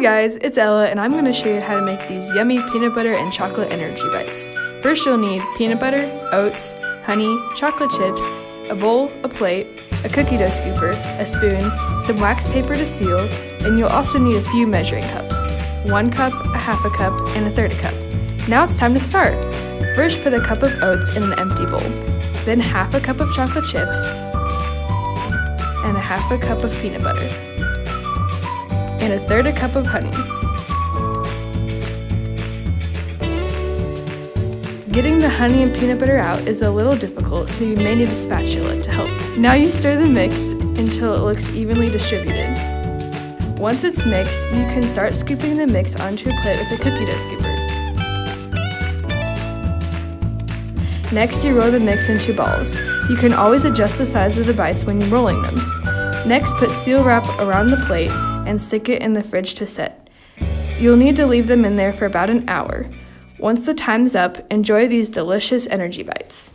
guys, it's Ella and I'm going to show you how to make these yummy peanut butter and chocolate energy bites. First you'll need peanut butter, oats, honey, chocolate chips, a bowl, a plate, a cookie dough scooper, a spoon, some wax paper to seal, and you'll also need a few measuring cups. 1 cup, a half a cup, and a third a cup. Now it's time to start. First put a cup of oats in an empty bowl, then half a cup of chocolate chips, and a half a cup of peanut butter, and a third a cup of honey. Getting the honey and peanut butter out is a little difficult, so you may need a spatula to help. Now you stir the mix until it looks evenly distributed. Once it's mixed, you can start scooping the mix onto a plate with a cookie dough scooper. Next, you roll the mix into balls. You can always adjust the size of the bites when you're rolling them. Next, put seal wrap around the plate and stick it in the fridge to set. You'll need to leave them in there for about an hour. Once the time's up, enjoy these delicious energy bites.